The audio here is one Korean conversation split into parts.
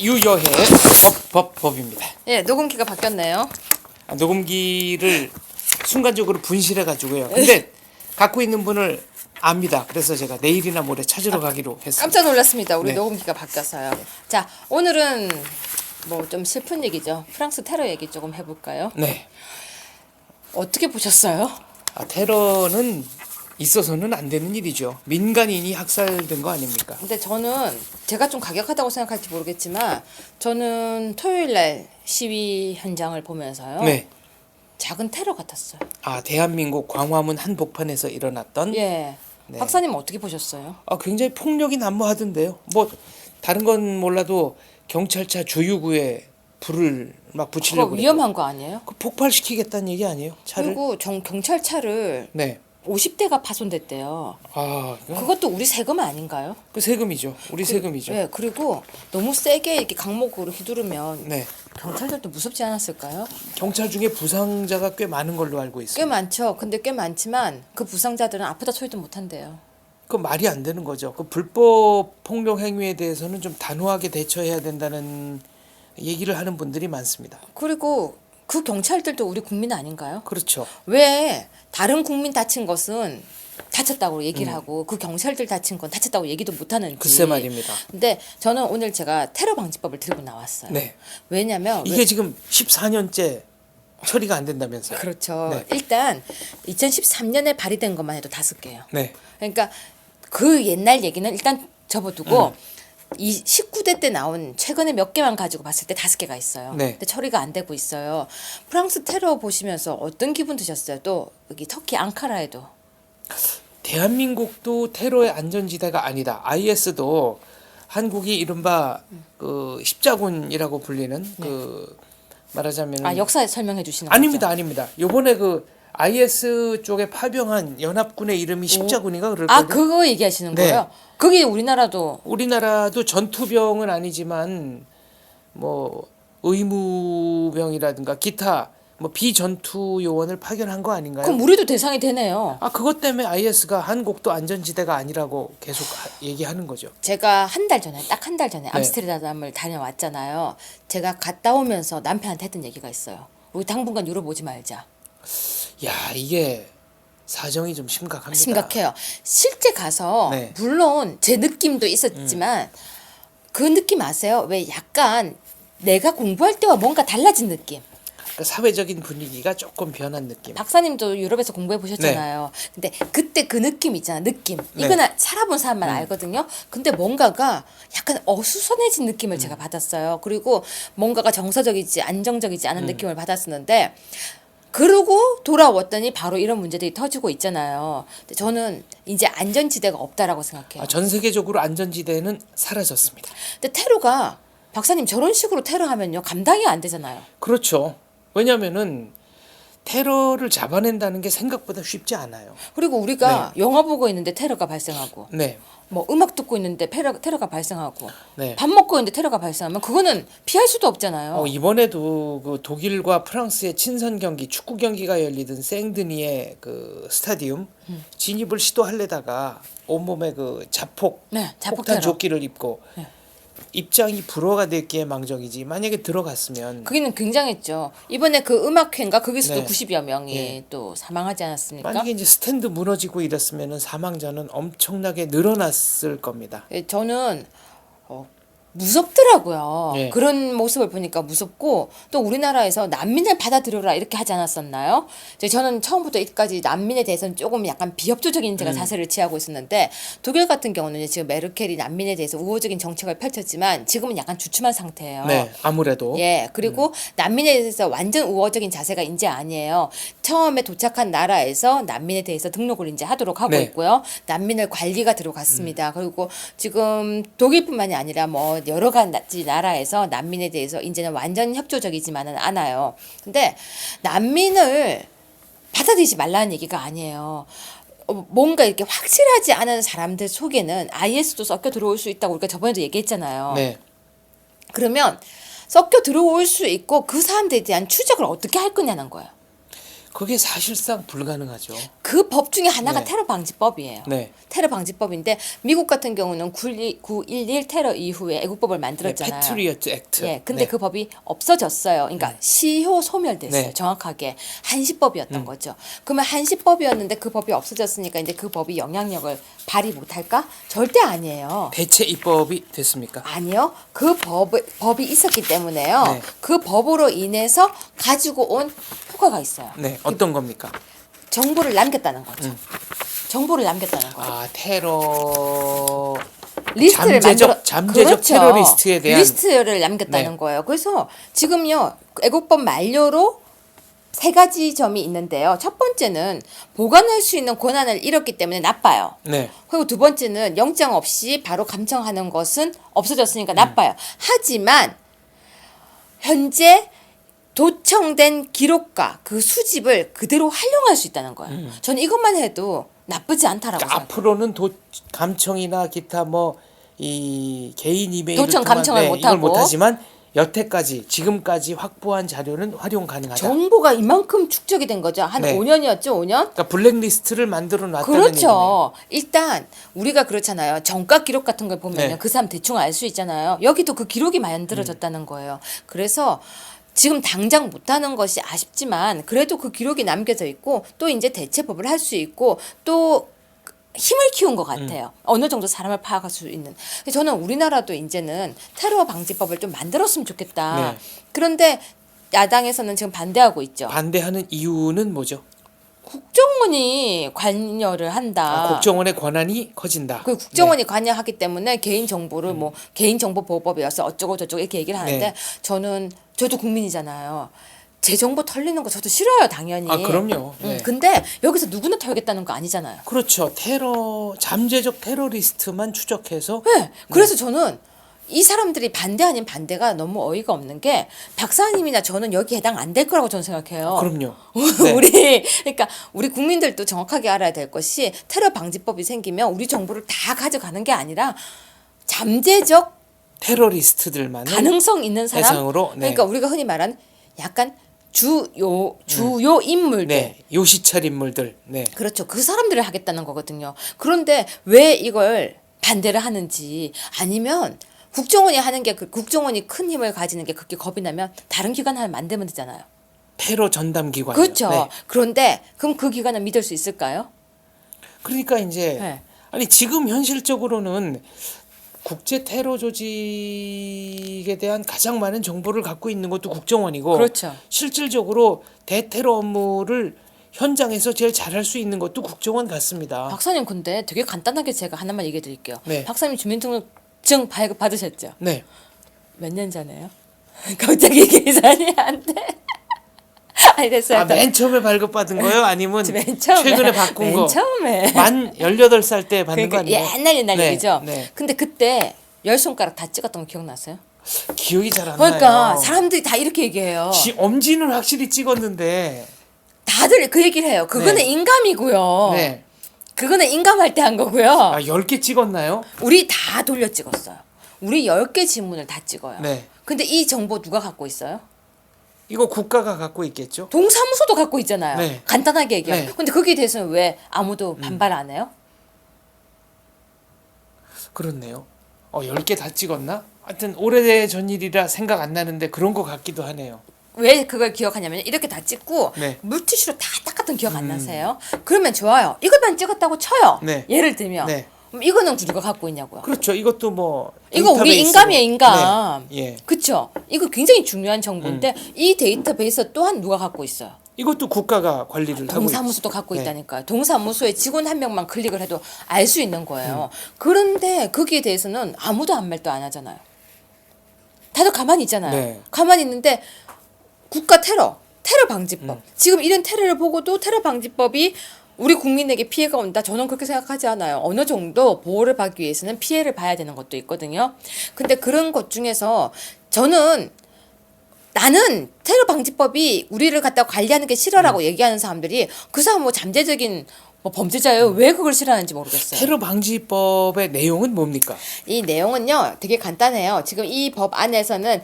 유여해 법입니다. 예, 녹음기가 바뀌었네요. 녹음기를 순간적으로 분실해 가지고요. 근데 갖고 있는 분을 압니다. 그래서 제가 내일이나 모레 찾으러 가기로 했습니다. 깜짝 놀랐습니다. 우리 네. 녹음기가 바뀌었어요. 자, 오늘은 뭐 좀 슬픈 얘기죠. 프랑스 테러 얘기 조금 해볼까요? 네. 어떻게 보셨어요? 테러는 있어서는 안 되는 일이죠. 민간인이 학살된 거 아닙니까? 근데 저는 제가 좀 가격하다고 생각할지 모르겠지만 저는 토요일 날 시위 현장을 보면서요. 네. 작은 테러 같았어요. 대한민국 광화문 한복판에서 일어났던 예. 네. 박사님 어떻게 보셨어요? 굉장히 폭력이 난무하던데요. 뭐 다른 건 몰라도 경찰차 주유구에 불을 막 그거 붙이려고 위험한 거 아니에요? 그 폭발시키겠다는 얘기 아니에요? 차를? 그리고 경찰차를 네. 50대가 파손됐대요. 그것도 우리 세금 아닌가요? 그 세금이죠. 우리 세금이죠. 네, 그리고 너무 세게 이렇게 강목으로 휘두르면 네. 경찰들도 무섭지 않았을까요? 경찰 중에 부상자가 꽤 많은 걸로 알고 꽤 있습니다. 많죠. 근데 꽤 많지만 그 부상자들은 아프다 소리도 못 한대요. 그 말이 안 되는 거죠. 그 불법 폭력 행위에 대해서는 좀 단호하게 대처해야 된다는 얘기를 하는 분들이 많습니다. 그리고 그 경찰들도 우리 국민 아닌가요? 그렇죠. 왜 다른 국민 다친 것은 다쳤다고 얘기를 하고 그 경찰들 다친 건 다쳤다고 얘기도 못 하는지. 글쎄 말입니다. 근데 저는 오늘 제가 테러 방지법을 들고 나왔어요. 네. 왜냐면 이게 지금 14년째 처리가 안 된다면서요. 그렇죠. 네. 일단 2013년에 발의된 것만 해도 5개예요. 네. 그러니까 그 옛날 얘기는 일단 접어두고 이 19대 때 나온 최근에 몇 개만 가지고 봤을 때 5개가 있어요. 네. 근데 처리가 안 되고 있어요. 프랑스 테러 보시면서 어떤 기분 드셨어요? 또 여기 터키 앙카라에도 대한민국도 테러의 안전지대가 아니다. IS도 한국이 이른바 그 십자군이라고 불리는 그 말하자면 역사 설명해 주시는 아닙니다, 거죠? 아닙니다. 요번에 그 IS 쪽에 파병한 연합군의 이름이 십자군인가 그럴거든요. 그거 얘기하시는 네. 거예요? 그게 우리나라도 우리나라도 전투병은 아니지만 뭐 의무병이라든가 기타 뭐 비전투 요원을 파견한 거 아닌가요? 그럼 우리도 대상이 되네요. 그것 때문에 IS가 한국도 안전지대가 아니라고 계속 얘기하는 거죠. 제가 딱 한 달 전에 암스테르담을 다녀왔잖아요. 제가 갔다 오면서 남편한테 했던 얘기가 있어요. 우리 당분간 유럽 오지 말자. 야, 이게 사정이 좀 심각합니다. 심각해요. 실제 가서 네. 물론 제 느낌도 있었지만 그 느낌 아세요? 왜 약간 내가 공부할 때와 뭔가 달라진 느낌. 그러니까 사회적인 분위기가 조금 변한 느낌. 박사님도 유럽에서 공부해 보셨잖아요. 근데 그때 그 느낌 있잖아. 느낌. 네. 이거는 살아본 사람만 알거든요. 근데 뭔가가 약간 어수선해진 느낌을 제가 받았어요. 그리고 뭔가가 정서적이지 안정적이지 않은 느낌을 받았었는데 그러고 돌아왔더니 바로 이런 문제들이 터지고 있잖아요. 근데 저는 이제 안전지대가 없다라고 생각해요. 전 세계적으로 안전지대는 사라졌습니다. 근데 테러가 박사님 저런 식으로 테러하면요 감당이 안 되잖아요. 그렇죠. 왜냐면은 테러를 잡아낸다는 게 생각보다 쉽지 않아요. 그리고 우리가 영화 보고 있는데 테러가 발생하고 네. 뭐 음악 듣고 있는데 테러가 발생하고 네. 밥 먹고 있는데 테러가 발생하면 그거는 피할 수도 없잖아요. 이번에도 그 독일과 프랑스의 친선 경기, 축구 경기가 열리던 생드니의 그 스타디움 진입을 시도하려다가 온몸에 그 자폭, 네, 자폭 폭탄 테러. 조끼를 입고 네. 입장이 불허가 됐기에 망정이지. 만약에 들어갔으면 그게는 굉장했죠. 이번에 그 음악회인가 거기서도 네. 90여 명이 네. 또 사망하지 않았습니까? 만약에 이제 스탠드 무너지고 이랬으면은 사망자는 엄청나게 늘어났을 겁니다. 저는 무섭더라고요. 네. 그런 모습을 보니까 무섭고 또 우리나라에서 난민을 받아들여라 이렇게 하지 않았었나요? 저는 처음부터 여기까지 난민에 대해서는 조금 약간 비협조적인 제가 자세를 취하고 있었는데 독일 같은 경우는 지금 메르켈이 난민에 대해서 우호적인 정책을 펼쳤지만 지금은 약간 주춤한 상태예요. 네, 아무래도 예, 그리고 난민에 대해서 완전 우호적인 자세가 이제 아니에요. 처음에 도착한 나라에서 난민에 대해서 등록을 이제 하도록 하고 네. 있고요. 난민을 관리가 들어갔습니다. 그리고 지금 독일뿐만이 아니라 뭐 여러 가지 나라에서 난민에 대해서 이제는 완전 협조적이지만은 않아요. 근데 난민을 받아들이지 말라는 얘기가 아니에요. 뭔가 이렇게 확실하지 않은 사람들 속에는 IS도 섞여 들어올 수 있다고 우리가 저번에도 얘기했잖아요. 네. 그러면 섞여 들어올 수 있고 그 사람들에 대한 추적을 어떻게 할 거냐는 거예요. 그게 사실상 불가능하죠. 그 법 중에 하나가 네. 테러 방지법이에요. 네. 테러 방지법인데 미국 같은 경우는 9.11 테러 이후에 애국법을 만들었잖아요. 패트리어트 액트. 예, 근데 네. 그 법이 없어졌어요. 그러니까 시효 소멸됐어요. 네. 정확하게 한시법이었던 거죠. 그러면 한시법이었는데 그 법이 없어졌으니까 이제 그 법이 영향력을 발휘 못할까? 절대 아니에요. 대체 입법이 됐습니까? 아니요. 그 법이 있었기 때문에요. 네. 그 법으로 인해서 가지고 온 효과가 있어요. 네. 어떤 겁니까? 정보를 남겼다는 거죠. 정보를 남겼다는 거예요. 아, 테러 리스트를 잠재적 그렇죠. 테러리스트에 대한 리스트를 남겼다는 네. 거예요. 그래서 지금요 애국법 만료로 3가지 점이 있는데요. 첫 번째는 보관할 수 있는 권한을 잃었기 때문에 나빠요. 네. 그리고 두 번째는 영장 없이 바로 감청하는 것은 없어졌으니까 나빠요. 하지만 현재 도청된 기록과 그 수집을 그대로 활용할 수 있다는 거예요. 저는 이것만 해도 나쁘지 않다라고 그러니까 생각해요. 앞으로는 감청이나 기타 뭐 이 개인 이메일을 도청 통한 감청을 이걸 못하고. 못하지만 여태까지 지금까지 확보한 자료는 활용 가능하다. 정보가 이만큼 축적이 된 거죠. 한 네. 5년이었죠, 5년? 그러니까 블랙리스트를 만들어 놨다는 얘기네요. 그렇죠. 일단 우리가 그렇잖아요. 정가 기록 같은 걸 보면 네. 그 사람 대충 알 수 있잖아요. 여기도 그 기록이 만들어졌다는 거예요. 그래서 지금 당장 못하는 것이 아쉽지만 그래도 그 기록이 남겨져 있고 또 이제 대체법을 할 수 있고 또 힘을 키운 것 같아요. 어느 정도 사람을 파악할 수 있는. 저는 우리나라도 이제는 테러 방지법을 좀 만들었으면 좋겠다. 네. 그런데 야당에서는 지금 반대하고 있죠. 반대하는 이유는 뭐죠? 국정원이 관여를 한다. 국정원의 권한이 커진다. 그 국정원이 관여하기 때문에 개인 정보를 뭐 개인정보보호법이어서 어쩌고 저쩌고 이렇게 얘기를 하는데 네. 저도 국민이잖아요. 제 정보 털리는 거 저도 싫어요, 당연히. 아, 그럼요. 네. 근데 여기서 누구나 털겠다는 거 아니잖아요. 그렇죠. 잠재적 테러리스트만 추적해서 네. 그래서 저는 이 사람들이 반대 아닌 반대가 너무 어이가 없는 게 박사님이나 저는 여기 해당 안 될 거라고 저는 생각해요. 그럼요. 네. 그러니까 우리 국민들도 정확하게 알아야 될 것이 테러 방지법이 생기면 우리 정보를 다 가져가는 게 아니라 잠재적 테러리스트들만을 가능성 있는 사람. 대상으로, 네. 그러니까 우리가 흔히 말하는 약간 주요 인물들. 네. 요시찰 인물들. 네. 그렇죠. 그 사람들을 하겠다는 거거든요. 그런데 왜 이걸 반대를 하는지 아니면 국정원이 하는 게 국정원이 큰 힘을 가지는 게 그렇게 겁이 나면 다른 기관 하나 만들면 되잖아요. 테러 전담 기관이요. 그렇죠. 네. 그런데 그럼 그 기관을 믿을 수 있을까요? 그러니까 이제 네. 아니 지금 현실적으로는 국제 테러 조직에 대한 가장 많은 정보를 갖고 있는 것도 국정원이고 그렇죠. 실질적으로 대테러 업무를 현장에서 제일 잘할 수 있는 것도 국정원 같습니다. 박사님 근데 되게 간단하게 제가 하나만 얘기해 드릴게요. 네. 박사님 주민등록증 발급 받으셨죠? 네. 몇 년 전에요? 갑자기 계산이 안 돼. 아니 됐어요. 맨 처음에 발급받은 거요? 아니면 맨 처음에 최근에 바꾼 거? 맨 처음에 만 18살 때 받는 거 그러니까 아니에요? 옛날 네, 얘기죠. 네. 근데 그때 10손가락 다 찍었던 거 기억나세요? 기억이 잘 안 그러니까 나요. 사람들이 다 이렇게 얘기해요. 엄지는 확실히 찍었는데 다들 그 얘기를 해요. 그거는 네. 인감이고요. 네. 그거는 인감할 때 한 거고요. 아, 10개 찍었나요? 우리 다 돌려 찍었어요. 우리 10개 지문을 다 찍어요. 네. 근데 이 정보 누가 갖고 있어요? 이거 국가가 갖고 있겠죠? 동사무소도 갖고 있잖아요. 네. 간단하게 얘기해요. 네. 근데 거기에 대해서는 왜 아무도 반발 안 해요? 그렇네요. 10개 다 찍었나? 하여튼 오래전 일이라 생각 안 나는데 그런 거 같기도 하네요. 왜 그걸 기억하냐면 이렇게 다 찍고 네. 물티슈로 다 닦았던 기억 안 나세요? 그러면 좋아요. 이것만 찍었다고 쳐요. 네. 예를 들면 네. 그럼 이거는 누가 갖고 있냐고요. 그렇죠. 이것도 뭐 이거 우리 데이터베이스로. 인감이에요, 인감. 네. 예. 그쵸? 이거 굉장히 중요한 정보인데 이 데이터베이스 또한 누가 갖고 있어요? 이것도 국가가 관리를 하고 동사무소도 갖고 네. 있다니까요. 동사무소에 직원 한 명만 클릭을 해도 알 수 있는 거예요. 그런데 거기에 대해서는 아무도 아무 말도 안 하잖아요. 다들 가만히 있잖아요. 네. 가만히 있는데 국가 테러 방지법. 지금 이런 테러를 보고도 테러 방지법이 우리 국민에게 피해가 온다. 저는 그렇게 생각하지 않아요. 어느 정도 보호를 받기 위해서는 피해를 봐야 되는 것도 있거든요. 근데 그런 것 중에서 나는 테러 방지법이 우리를 갖다 관리하는 게 싫어라고 얘기하는 사람들이 그 사람 뭐 잠재적인 뭐 범죄자예요. 왜 그걸 싫어하는지 모르겠어요. 테러 방지법의 내용은 뭡니까? 이 내용은요 되게 간단해요. 지금 이 법 안에서는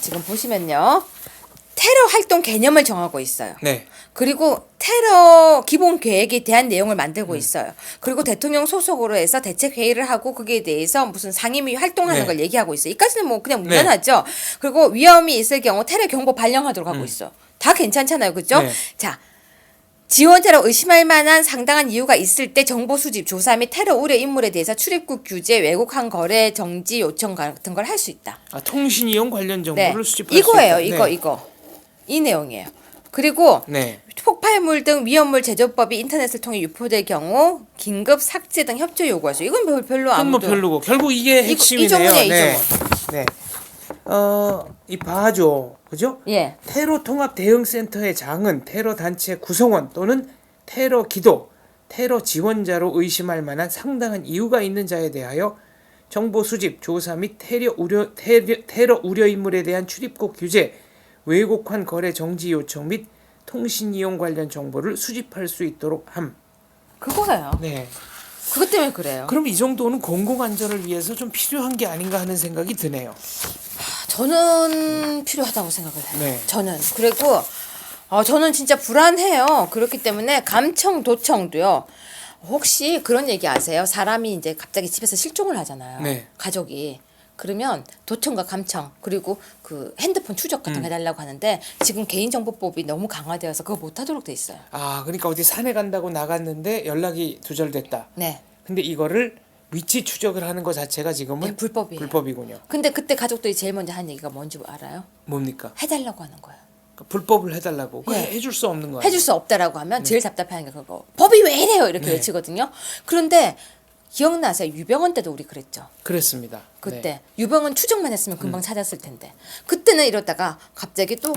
지금 보시면요 테러 활동 개념을 정하고 있어요. 네. 그리고 테러 기본 계획에 대한 내용을 만들고 있어요. 그리고 대통령 소속으로 해서 대책 회의를 하고 거기에 대해서 무슨 상임위 활동하는 네. 걸 얘기하고 있어요. 이까지는 뭐 그냥 네. 무난하죠. 그리고 위험이 있을 경우 테러 경보 발령하도록 하고 있어. 다 괜찮잖아요, 그죠? 네. 자. 지원 테러 의심할 만한 상당한 이유가 있을 때 정보 수집, 조사 및 테러 우려 인물에 대해서 출입국 규제, 왜곡한 거래 정지 요청 같은 걸 할 수 있다. 아, 통신 이용 관련 정보를 수집할 이거예요. 수 있다. 이거. 이 내용이에요. 그리고 네. 폭발물 등 위험물 제조법이 인터넷을 통해 유포될 경우 긴급 삭제 등 협조 요구할 수. 이건 별로 그건 뭐 아무도. 별로고 결국 이게 핵심이네요. 이 조문이에요, 네. 이 네. 이 바하죠. 그죠? 예. 테러 통합 대응 센터의 장은 테러 단체 구성원 또는 테러 기도, 테러 지원자로 의심할 만한 상당한 이유가 있는 자에 대하여 정보 수집, 조사 및 테러 우려 인물에 대한 출입국 규제, 왜곡한 거래 정지 요청 및 통신 이용 관련 정보를 수집할 수 있도록 함. 그거예요. 네. 그것 때문에 그래요. 그럼 이 정도는 공공 안전을 위해서 좀 필요한 게 아닌가 하는 생각이 드네요. 저는 필요하다고 생각을 해요. 네. 저는. 그리고 저는 진짜 불안해요. 그렇기 때문에 감청 도청도요. 혹시 그런 얘기 아세요? 사람이 이제 갑자기 집에서 실종을 하잖아요. 네. 가족이. 그러면 도청과 감청 그리고 그 핸드폰 추적 같은 거 해달라고 하는데 지금 개인정보법이 너무 강화되어서 그거 못하도록 돼 있어요. 아, 그러니까 어디 산에 간다고 나갔는데 연락이 두절됐다. 네. 근데 이거를 위치 추적을 하는 것 자체가 지금은 네, 불법이에요. 불법이군요. 근데 그때 가족들이 제일 먼저 한 얘기가 뭔지 알아요? 뭡니까? 해달라고 하는 거예요. 그러니까 불법을 해달라고. 그거 네. 해줄 수 없는 거야. 해줄 수 없다라고 하면 제일 답답해하는 게 그거. 법이 왜 이래요? 이렇게 네. 외치거든요. 그런데 기억나세요? 유병헌 때도 우리 그랬죠. 그랬습니다. 그때 네. 유병헌 추적만 했으면 금방 찾았을 텐데 그때는 이러다가 갑자기 또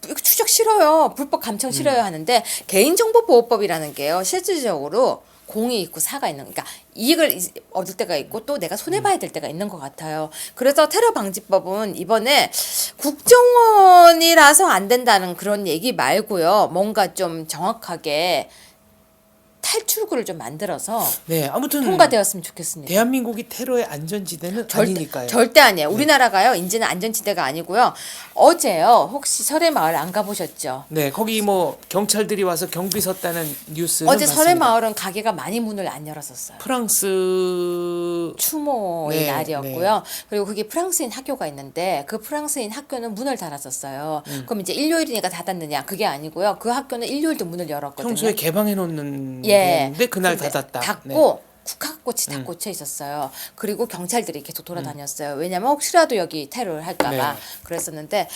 이거 추적 싫어요. 불법 감청 싫어요 하는데 개인정보보호법이라는 게요. 실질적으로 공이 있고 사가 있는 그러니까 이익을 얻을 때가 있고 또 내가 손해봐야 될 때가 있는 것 같아요. 그래서 테러 방지법은 이번에 국정원이라서 안 된다는 그런 얘기 말고요. 뭔가 좀 정확하게 탈출구를 좀 만들어서 네, 아무튼 통과되었으면 좋겠습니다. 대한민국이 테러의 안전지대는 아니니까요. 절대 아니에요. 우리나라가요. 이제는 안전지대가 아니고요. 어제요. 혹시 설해마을 안 가보셨죠? 네, 거기 뭐 경찰들이 와서 경비 섰다는 뉴스는 어제 봤습니다. 설해마을은 가게가 많이 문을 안 열었었어요. 프랑스 추모의 네, 날이었고요. 그리고 그게 프랑스인 학교가 있는데 그 프랑스인 학교는 문을 닫았었어요. 그럼 이제 일요일이니까 닫았느냐? 그게 아니고요. 그 학교는 일요일도 문을 열었거든요. 평소에 개방해 놓는 예. 데인데 그날 근데 닫았다. 닫고 국화꽃이 다 꽂혀 있었어요. 그리고 경찰들이 계속 돌아다녔어요. 왜냐면 혹시라도 여기 테러를 할까봐 네. 그랬었는데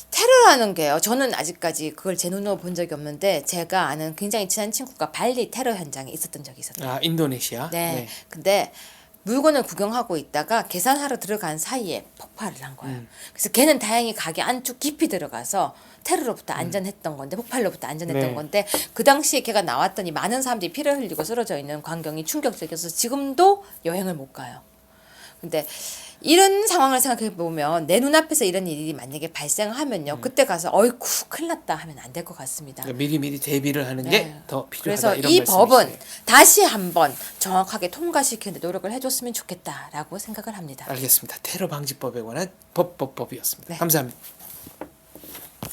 테러라는 게요. 저는 아직까지 그걸 제 눈으로 본 적이 없는데 제가 아는 굉장히 친한 친구가 발리 테러 현장에 있었던 적이 있었어요. 아, 인도네시아. 네. 근데 물건을 구경하고 있다가 계산하러 들어간 사이에 폭발을 한 거예요. 그래서 걔는 다행히 가게 안쪽 깊이 들어가서 테러로부터 안전했던 건데 폭발로부터 안전했던 네. 건데 그 당시에 걔가 나왔더니 많은 사람들이 피를 흘리고 쓰러져 있는 광경이 충격적이어서 지금도 여행을 못 가요. 근데 이런 상황을 생각해 보면 내 눈앞에서 이런 일이 만약에 발생하면요. 그때 가서 어이쿠 큰일 났다 하면 안 될 것 같습니다. 그러니까 미리미리 대비를 하는 네. 게 더 필요하다. 그래서 이런 이 말씀이시네요. 법은 다시 한번 정확하게 통과시키는 데 노력을 해줬으면 좋겠다라고 생각을 합니다. 알겠습니다. 테러 방지법에 관한 법이었습니다. 네. 감사합니다.